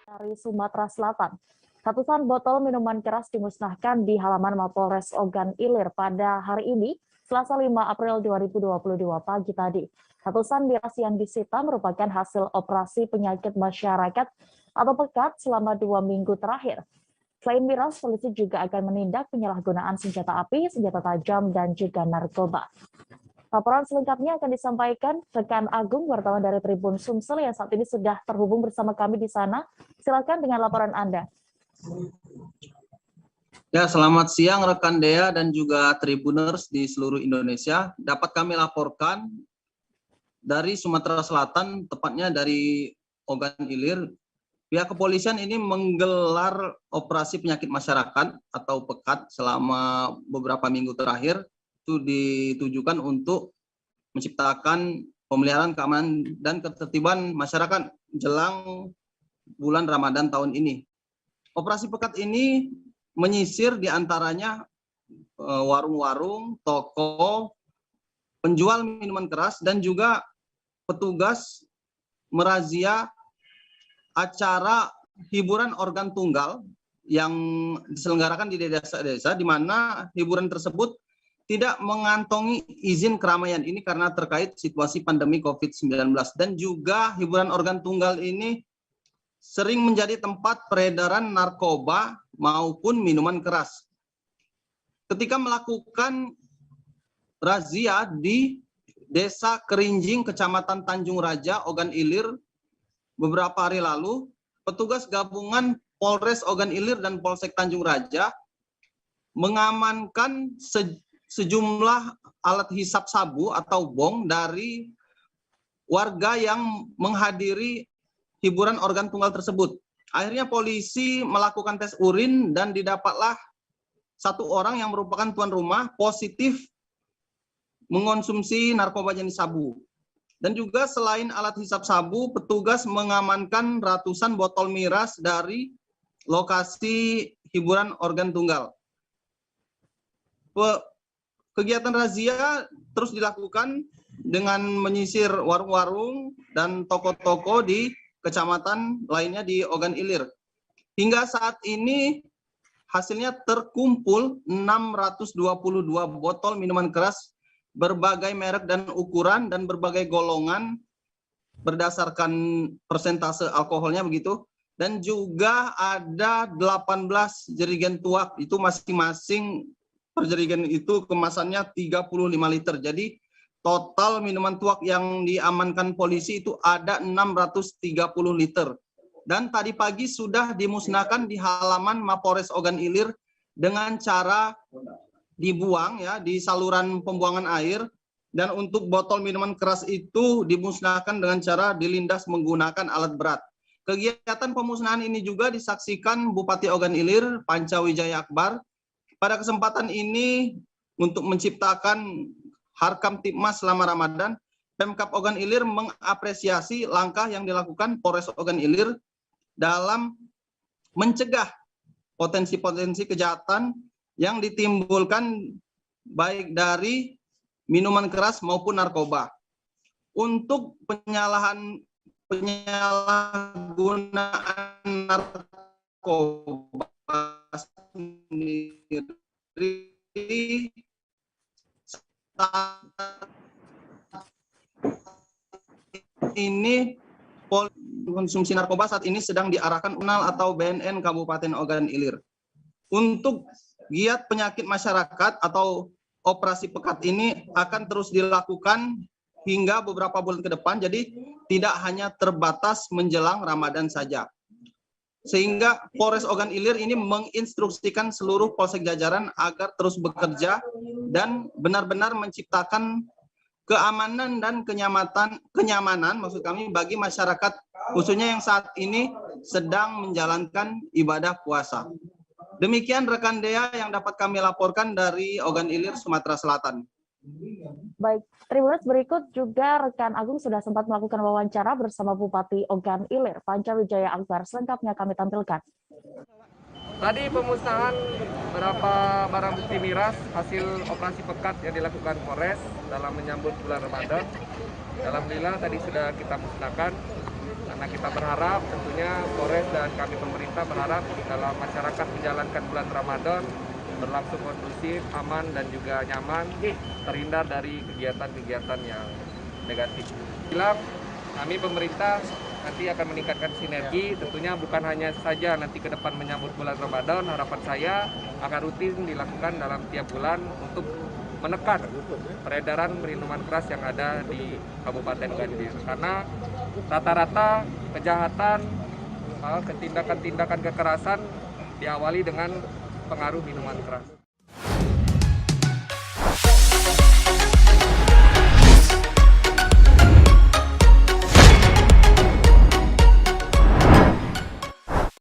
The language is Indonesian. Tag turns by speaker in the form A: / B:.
A: Dari Sumatera Selatan, ratusan botol minuman keras dimusnahkan di halaman Mapolres Ogan Ilir pada hari ini, Selasa 5 April 2022 pagi tadi. Ratusan miras yang disita merupakan hasil operasi penyakit masyarakat atau PEKAT selama 2 minggu terakhir. Selain miras, polisi juga akan menindak penyalahgunaan senjata api, senjata tajam, dan juga narkoba. Laporan selengkapnya akan disampaikan rekan Agung, wartawan dari Tribun Sumsel yang saat ini sudah terhubung bersama kami di sana. Silakan dengan laporan Anda.
B: Ya, selamat siang rekan Dea dan juga Tribuners di seluruh Indonesia. Dapat kami laporkan dari Sumatera Selatan, tepatnya dari Ogan Ilir. Pihak kepolisian ini menggelar operasi penyakit masyarakat atau PEKAT selama beberapa minggu terakhir. Itu ditujukan untuk menciptakan pemeliharaan keamanan dan ketertiban masyarakat jelang bulan Ramadan tahun ini. Operasi PEKAT ini menyisir diantaranya warung-warung, toko, penjual minuman keras, dan juga petugas merazia acara hiburan organ tunggal yang diselenggarakan di desa-desa, di mana hiburan tersebut tidak mengantongi izin keramaian ini karena terkait situasi pandemi COVID-19. Dan juga hiburan organ tunggal ini sering menjadi tempat peredaran narkoba maupun minuman keras. Ketika melakukan razia di Desa Kerinjing, Kecamatan Tanjung Raja, Ogan Ilir, beberapa hari lalu, petugas gabungan Polres Ogan Ilir dan Polsek Tanjung Raja mengamankan sejumlah alat hisap sabu atau bong dari warga yang menghadiri hiburan organ tunggal tersebut. Akhirnya polisi melakukan tes urin dan didapatlah satu orang yang merupakan tuan rumah positif mengonsumsi narkoba jenis sabu. Dan juga selain alat hisap sabu, petugas mengamankan ratusan botol miras dari lokasi hiburan organ tunggal. Kegiatan razia terus dilakukan dengan menyisir warung-warung dan toko-toko di kecamatan lainnya di Ogan Ilir. Hingga saat ini hasilnya terkumpul 622 botol minuman keras berbagai merek dan ukuran dan berbagai golongan berdasarkan persentase alkoholnya begitu. Dan juga ada 18 jerigen tuak, itu masing-masing per jerigen itu kemasannya 35 liter. Jadi total minuman tuak yang diamankan polisi itu ada 630 liter. Dan tadi pagi sudah dimusnahkan di halaman Mapolres Ogan Ilir dengan cara dibuang ya di saluran pembuangan air. Dan untuk botol minuman keras itu dimusnahkan dengan cara dilindas menggunakan alat berat. Kegiatan pemusnahan ini juga disaksikan Bupati Ogan Ilir, Pancawijaya Akbar. Pada kesempatan ini, untuk menciptakan Harkam Tipmas selama Ramadan, Pemkab Ogan Ilir mengapresiasi langkah yang dilakukan Polres Ogan Ilir dalam mencegah potensi-potensi kejahatan yang ditimbulkan baik dari minuman keras maupun narkoba. Untuk penyalahgunaan narkoba sendiri ini konsumsi narkoba saat ini sedang diarahkan UNAL atau BNN Kabupaten Ogan Ilir. Untuk giat penyakit masyarakat atau operasi PEKAT ini akan terus dilakukan hingga beberapa bulan ke depan, jadi tidak hanya terbatas menjelang Ramadan saja. Sehingga Polres Ogan Ilir ini menginstruksikan seluruh polsek jajaran agar terus bekerja dan benar-benar menciptakan keamanan dan kenyamanan maksud kami bagi masyarakat khususnya yang saat ini sedang menjalankan ibadah puasa. Demikian rekan Dea yang dapat kami laporkan dari Ogan Ilir, Sumatera Selatan.
A: Baik, Tribuners, berikut juga rekan Agung sudah sempat melakukan wawancara bersama Bupati Ogan Ilir, Pancawijaya Akbar. Selengkapnya kami tampilkan.
C: Tadi pemusnahan beberapa barang bukti miras hasil operasi pekat yang dilakukan Polres dalam menyambut bulan Ramadan. Alhamdulillah tadi sudah kita musnahkan karena kita berharap tentunya Polres dan kami pemerintah berharap dalam masyarakat menjalankan bulan Ramadan berlangsung kondusif, aman dan juga nyaman, terhindar dari kegiatan-kegiatan yang negatif. Bila kami pemerintah nanti akan meningkatkan sinergi, tentunya bukan hanya saja nanti ke depan menyambut bulan Ramadan, harapan saya akan rutin dilakukan dalam tiap bulan untuk menekan peredaran minuman keras yang ada di Kabupaten Gandir. Karena rata-rata kejahatan, tindakan-tindakan kekerasan diawali dengan pengaruh minuman keras.